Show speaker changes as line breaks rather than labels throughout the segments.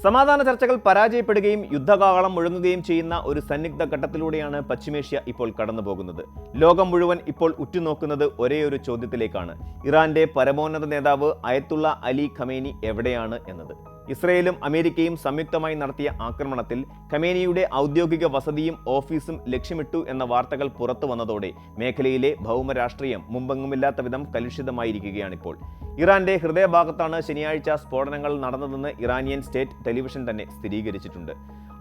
സമാധാന ചർച്ചകൾ പരാജയപ്പെടുകയും യുദ്ധകാഹളം മുഴങ്ങുകയും ചെയ്യുന്ന ഒരു സന്നിഗ്ധ ഘട്ടത്തിലൂടെയാണ് പശ്ചിമേഷ്യ ഇപ്പോൾ കടന്നുപോകുന്നത്. ലോകം മുഴുവൻ ഇപ്പോൾ ഉറ്റുനോക്കുന്നത് ഒരേയൊരു ചോദ്യത്തിലേക്കാണ്: ഇറാന്റെ പരമോന്നത നേതാവ് അയത്തുള്ള അലി ഖമേനി എവിടെയാണ് എന്നത്. ഇസ്രയേലും അമേരിക്കയും സംയുക്തമായി നടത്തിയ ആക്രമണത്തിൽ ഖമേനിയുടെ ഔദ്യോഗിക വസതിയും ഓഫീസും ലക്ഷ്യമിട്ടു എന്ന വാർത്തകൾ പുറത്തു വന്നതോടെ മേഖലയിലെ ഭൗമരാഷ്ട്രീയം മുമ്പെങ്ങുമില്ലാത്ത വിധം കലുഷിതമായിരിക്കുകയാണിപ്പോൾ. ഇറാന്റെ ഹൃദയഭാഗത്താണ് ശനിയാഴ്ച സ്ഫോടനങ്ങൾ നടന്നതെന്ന് ഇറാനിയൻ സ്റ്റേറ്റ് ടെലിവിഷൻ തന്നെ സ്ഥിരീകരിച്ചിട്ടുണ്ട്.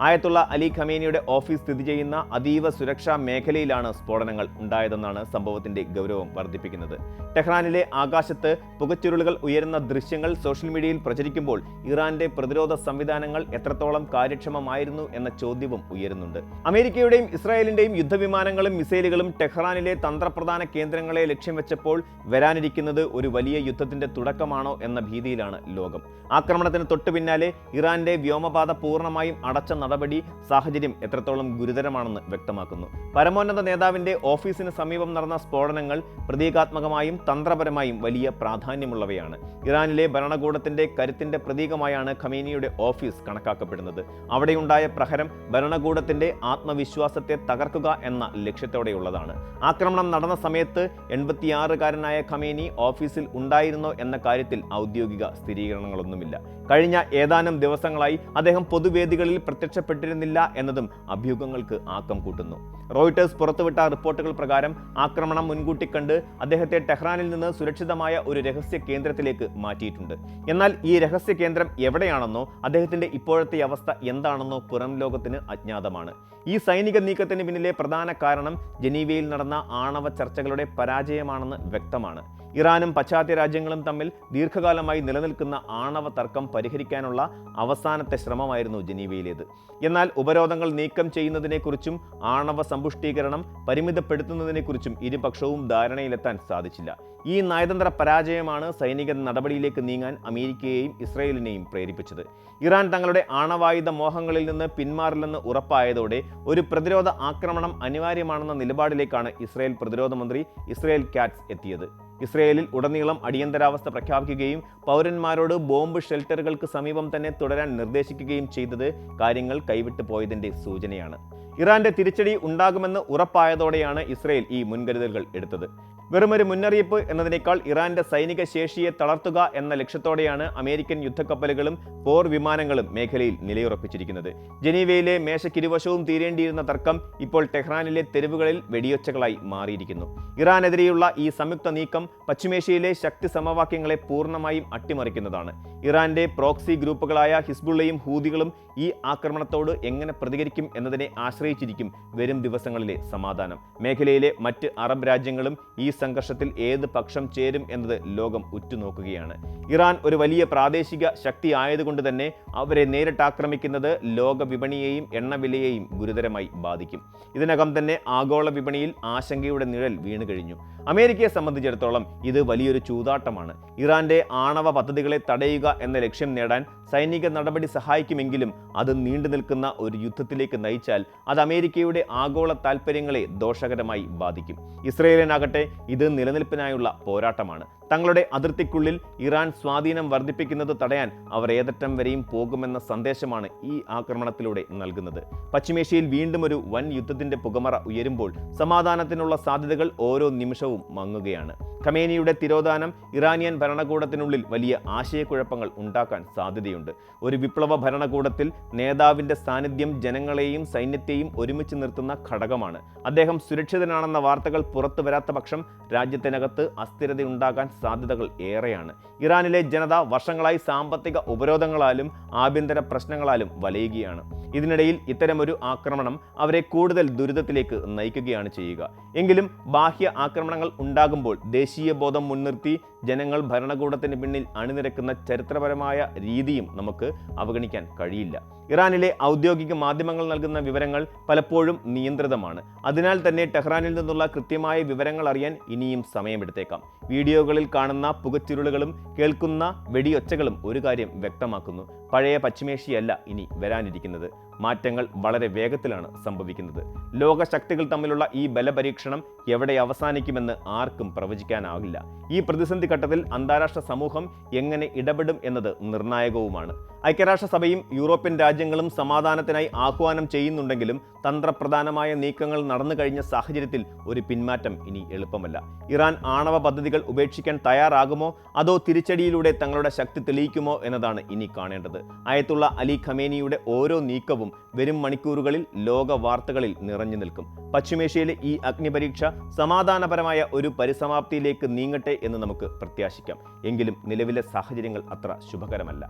ആയത്തുള്ള അലി ഖമേനിയുടെ ഓഫീസ് സ്ഥിതി ചെയ്യുന്ന അതീവ സുരക്ഷാ മേഖലയിലാണ് സ്ഫോടനങ്ങൾ ഉണ്ടായതെന്നാണ് സംഭവത്തിന്റെ ഗൗരവം വർദ്ധിപ്പിക്കുന്നത്. ടെഹ്റാനിലെ ആകാശത്ത് പുകച്ചുരുളുകൾ ഉയരുന്ന ദൃശ്യങ്ങൾ സോഷ്യൽ മീഡിയയിൽ പ്രചരിക്കുമ്പോൾ ഇറാന്റെ പ്രതിരോധ സംവിധാനങ്ങൾ എത്രത്തോളം കാര്യക്ഷമമായിരുന്നു എന്ന ചോദ്യവും ഉയരുന്നുണ്ട്. അമേരിക്കയുടെയും ഇസ്രായേലിന്റെയും യുദ്ധവിമാനങ്ങളും മിസൈലുകളും ടെഹ്റാനിലെ തന്ത്രപ്രധാന കേന്ദ്രങ്ങളെ ലക്ഷ്യം വെച്ചപ്പോൾ വരാനിരിക്കുന്നത് ഒരു വലിയ യുദ്ധത്തിന്റെ തുടക്കമാണോ എന്ന ഭീതിയിലാണ് ലോകം. ആക്രമണത്തിന് തൊട്ടു പിന്നാലെ ഇറാന്റെ വ്യോമപാത പൂർണ്ണമായും അടച്ച നടപടി സാഹചര്യം എത്രത്തോളം ഗുരുതരമാണെന്ന് വ്യക്തമാക്കുന്നു. പരമോന്നത നേതാവിന്റെ ഓഫീസിന് സമീപം നടന്ന സ്ഫോടനങ്ങൾ പ്രതീകാത്മകമായും തന്ത്രപരമായും വലിയ പ്രാധാന്യമുള്ളവയാണ്. ഇറാനിലെ ഭരണകൂടത്തിന്റെ കരുത്തിന്റെ പ്രതീകമായാണ് ഖമേനിയുടെ ഓഫീസ് കണക്കാക്കപ്പെടുന്നത്. അവിടെയുണ്ടായ പ്രഹരം ഭരണകൂടത്തിന്റെ ആത്മവിശ്വാസത്തെ തകർക്കുക എന്ന ലക്ഷ്യത്തോടെയുള്ളതാണ്. ആക്രമണം നടന്ന സമയത്ത് 86-കാരനായ ഖമേനി ഓഫീസിൽ ഉണ്ടായിരുന്നോ എന്ന കാര്യത്തിൽ ഔദ്യോഗിക സ്ഥിരീകരണങ്ങളൊന്നുമില്ല. കഴിഞ്ഞ ഏതാനും ദിവസങ്ങളായി അദ്ദേഹം പൊതുവേദികളിൽ പ്രത്യക്ഷപ്പെട്ടിരുന്നില്ല എന്നതും അഭ്യൂഹങ്ങൾക്ക് ആക്കം കൂട്ടുന്നു. റോയിട്ടേഴ്സ് പുറത്തുവിട്ട റിപ്പോർട്ടുകൾ പ്രകാരം ആക്രമണം മുൻകൂട്ടി കണ്ട് അദ്ദേഹത്തെ ടെഹ്റാനിൽ നിന്ന് സുരക്ഷിതമായ ഒരു രഹസ്യ കേന്ദ്രത്തിലേക്ക് മാറ്റിയിട്ടുണ്ട്. എന്നാൽ ഈ രഹസ്യ കേന്ദ്രം എവിടെയാണെന്നോ അദ്ദേഹത്തിന്റെ ഇപ്പോഴത്തെ അവസ്ഥ എന്താണെന്നോ പുറം ലോകത്തിന് അജ്ഞാതമാണ്. ഈ സൈനിക നീക്കത്തിന് പിന്നിലെ പ്രധാന കാരണം ജനീവയിൽ നടന്ന ആണവ ചർച്ചകളുടെ പരാജയമാണെന്ന് വ്യക്തമാണ്. ഇറാനും പാശ്ചാത്യ രാജ്യങ്ങളും തമ്മിൽ ദീർഘകാലമായി നിലനിൽക്കുന്ന ആണവ തർക്കം പരിഹരിക്കാനുള്ള അവസാനത്തെ ശ്രമമായിരുന്നു ജനീവയിലേത്. എന്നാൽ ഉപരോധങ്ങൾ നീക്കം ചെയ്യുന്നതിനെക്കുറിച്ചും ആണവ സമ്പുഷ്ടീകരണം പരിമിതപ്പെടുത്തുന്നതിനെക്കുറിച്ചും ഇരുപക്ഷവും ധാരണയിലെത്താൻ സാധിച്ചില്ല. ഈ നയതന്ത്ര പരാജയമാണ് സൈനിക നടപടിയിലേക്ക് നീങ്ങാൻ അമേരിക്കയെയും ഇസ്രായേലിനെയും പ്രേരിപ്പിച്ചത്. ഇറാൻ തങ്ങളുടെ ആണവായുധ മോഹങ്ങളിൽ നിന്ന് പിന്മാറില്ലെന്ന് ഉറപ്പായതോടെ ഒരു പ്രതിരോധ ആക്രമണം അനിവാര്യമാണെന്ന നിലപാടിലേക്കാണ് ഇസ്രായേൽ പ്രതിരോധ മന്ത്രി ഇസ്രായേൽ കാറ്റ്സ് എത്തിയത്. ഇസ്രായേലിൽ ഉടനീളം അടിയന്തരാവസ്ഥ പ്രഖ്യാപിക്കുകയും പൗരന്മാരോട് ബോംബ് ഷെൽട്ടറുകൾക്ക് സമീപം തന്നെ തുടരാൻ നിർദ്ദേശിക്കുകയും ചെയ്തത് കാര്യങ്ങൾ കൈവിട്ടു പോയതിന്റെ സൂചനയാണ്. ഇറാന്റെ തിരിച്ചടി ഉണ്ടാകുമെന്ന് ഉറപ്പായതോടെയാണ് ഇസ്രായേൽ ഈ മുൻകരുതലുകൾ എടുത്തത്. വെറുമൊരു മുന്നറിയിപ്പ് എന്നതിനേക്കാൾ ഇറാന്റെ സൈനിക ശേഷിയെ തളർത്തുക എന്ന ലക്ഷ്യത്തോടെയാണ് അമേരിക്കൻ യുദ്ധക്കപ്പലുകളും പോർ വിമാനങ്ങളും മേഖലയിൽ നിലയുറപ്പിച്ചിരിക്കുന്നത്. ജനീവയിലെ മേശക്കിരുവശവും തീരേണ്ടിയിരുന്ന തർക്കം ഇപ്പോൾ ടെഹ്റാനിലെ തെരുവുകളിൽ വെടിയൊച്ചകളായി മാറിയിരിക്കുന്നു. ഇറാനെതിരെയുള്ള ഈ സംയുക്ത നീക്കം പശ്ചിമേഷ്യയിലെ ശക്തി സമവാക്യങ്ങളെ പൂർണ്ണമായും അട്ടിമറിക്കുന്നതാണ്. ഇറാന്റെ പ്രോക്സി ഗ്രൂപ്പുകളായ ഹിസ്ബുള്ളയും ഹൂതികളും ഈ ആക്രമണത്തോട് എങ്ങനെ പ്രതികരിക്കും എന്നതിനെ ആശ്രയിച്ചിരിക്കും വരും ദിവസങ്ങളിലെ സമാധാനം. മേഖലയിലെ മറ്റ് അറബ് രാജ്യങ്ങളും ഈ സംഘർഷത്തിൽ ഏത് പക്ഷം ചേരും എന്നത് ലോകം ഉറ്റുനോക്കുകയാണ്. ഇറാൻ ഒരു വലിയ പ്രാദേശിക ശക്തി ആയതുകൊണ്ട് തന്നെ അവരെ നേരിട്ട് ആക്രമിക്കുന്നത് ലോക വിപണിയെയും എണ്ണവിലയെയും ഗുരുതരമായി ബാധിക്കും. ഇതിനകം തന്നെ ആഗോള വിപണിയിൽ ആശങ്കയുടെ നിഴൽ വീണു കഴിഞ്ഞു. അമേരിക്കയെ സംബന്ധിച്ചിടത്തോളം ഇത് വലിയൊരു ചൂതാട്ടമാണ്. ഇറാന്റെ ആണവ പദ്ധതികളെ തടയുക എന്ന ലക്ഷ്യം നേടാൻ സൈനിക നടപടി സഹായിക്കുമെങ്കിലും അത് നീണ്ടു നിൽക്കുന്ന ഒരു യുദ്ധത്തിലേക്ക് നയിച്ചാൽ അത് അമേരിക്കയുടെ ആഗോള താൽപ്പര്യങ്ങളെ ദോഷകരമായി ബാധിക്കും. ഇസ്രായേലിനാകട്ടെ ഇത് നിലനിൽപ്പിനായുള്ള പോരാട്ടമാണ്. തങ്ങളുടെ അതിർത്തിക്കുള്ളിൽ ഇറാൻ സ്വാധീനം വർദ്ധിപ്പിക്കുന്നത് തടയാൻ അവർ ഏതറ്റം വരെയും പോകുമെന്ന സന്ദേശമാണ് ഈ ആക്രമണത്തിലൂടെ നൽകുന്നത്. പശ്ചിമേഷ്യയിൽ വീണ്ടും ഒരു വൻ യുദ്ധത്തിന്റെ പുകമറ ഉയരുമ്പോൾ സമാധാനത്തിനുള്ള സാധ്യതകൾ ഓരോ നിമിഷവും മങ്ങുകയാണ്. ഖമേനിയുടെ തിരോധാനം ഇറാനിയൻ ഭരണകൂടത്തിനുള്ളിൽ വലിയ ആശയക്കുഴപ്പങ്ങൾ ഉണ്ടാക്കാൻ സാധ്യതയുണ്ട്. ഒരു വിപ്ലവ ഭരണകൂടത്തിൽ നേതാവിന്റെ സാന്നിധ്യം ജനങ്ങളെയും സൈന്യത്തെയും ഒരുമിച്ച് നിർത്തുന്ന ഘടകമാണ്. അദ്ദേഹം സുരക്ഷിതനാണെന്ന വാർത്തകൾ പുറത്തു വരാത്ത പക്ഷം രാജ്യത്തിനകത്ത് അസ്ഥിരതയുണ്ടാകാൻ സാധ്യതകൾ ഏറെയാണ്. ഇറാനിലെ ജനത വർഷങ്ങളായി സാമ്പത്തിക ഉപരോധങ്ങളാലും ആഭ്യന്തര പ്രശ്നങ്ങളാലും വലയുകയാണ്. ഇതിനിടയിൽ ഇത്തരമൊരു ആക്രമണം അവരെ കൂടുതൽ ദുരിതത്തിലേക്ക് നയിക്കുകയാണ് ചെയ്യുക. എങ്കിലും ബാഹ്യ ആക്രമണങ്ങൾ ഉണ്ടാകുമ്പോൾ ദേശീയ ബോധം മുൻനിർത്തി ജനങ്ങൾ ഭരണകൂടത്തിന് പിന്നിൽ അണിനിരക്കുന്ന ചരിത്രപരമായ രീതിയും നമുക്ക് അവഗണിക്കാൻ കഴിയില്ല. ഇറാനിലെ ഔദ്യോഗിക മാധ്യമങ്ങൾ നൽകുന്ന വിവരങ്ങൾ പലപ്പോഴും നിയന്ത്രിതമാണ്. അതിനാൽ തന്നെ ടെഹ്റാനിൽ നിന്നുള്ള കൃത്യമായ വിവരങ്ങൾ അറിയാൻ ഇനിയും സമയമെടുത്തേക്കാം. വീഡിയോകളിൽ കാണുന്ന പുകച്ചുരുളുകളും കേൾക്കുന്ന വെടിയൊച്ചകളും ഒരു കാര്യം വ്യക്തമാക്കുന്നു: പഴയ പശ്ചിമേഷ്യയല്ല ഇനി വരാനിരിക്കുന്നത്. മാറ്റങ്ങൾ വളരെ വേഗത്തിലാണ് സംഭവിക്കുന്നത്. ലോകശക്തികൾ തമ്മിലുള്ള ഈ ബലപരീക്ഷണം എവിടെ അവസാനിക്കുമെന്ന് ആർക്കും പ്രവചിക്കാനാവില്ല. ഈ പ്രതിസന്ധി ഘട്ടത്തിൽ അന്താരാഷ്ട്ര സമൂഹം എങ്ങനെ ഇടപെടും എന്നത് നിർണായകവുമാണ്. ഐക്യരാഷ്ട്രസഭയും യൂറോപ്യൻ രാജ്യങ്ങളും സമാധാനത്തിനായി ആഹ്വാനം ചെയ്യുന്നുണ്ടെങ്കിലും തന്ത്രപ്രധാനമായ നീക്കങ്ങൾ നടന്നു കഴിഞ്ഞ സാഹചര്യത്തിൽ ഒരു പിന്മാറ്റം ഇനി എളുപ്പമല്ല. ഇറാൻ ആണവ പദ്ധതികൾ ഉപേക്ഷിക്കാൻ തയ്യാറാകുമോ അതോ തിരിച്ചടിയിലൂടെ തങ്ങളുടെ ശക്തി തെളിയിക്കുമോ എന്നതാണ് ഇനി കാണേണ്ടത്. അയത്തുള്ള അലി ഖമേനിയുടെ ഓരോ നീക്കവും വരും മണിക്കൂറുകളിൽ ലോക വാർത്തകളിൽ നിറഞ്ഞു നിൽക്കും. പശ്ചിമേഷ്യയിലെ ഈ അഗ്നിപരീക്ഷ സമാധാനപരമായ ഒരു പരിസമാപ്തിയിലേക്ക് നീങ്ങട്ടെ എന്ന് നമുക്ക് പ്രത്യാശിക്കാം. എങ്കിലും നിലവിലെ സാഹചര്യങ്ങൾ അത്ര ശുഭകരമല്ല.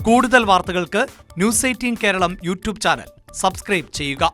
കൂടുതൽ വാർത്തകൾക്ക് news 18 Keralam YouTube channel subscribe ചെയ്യുക.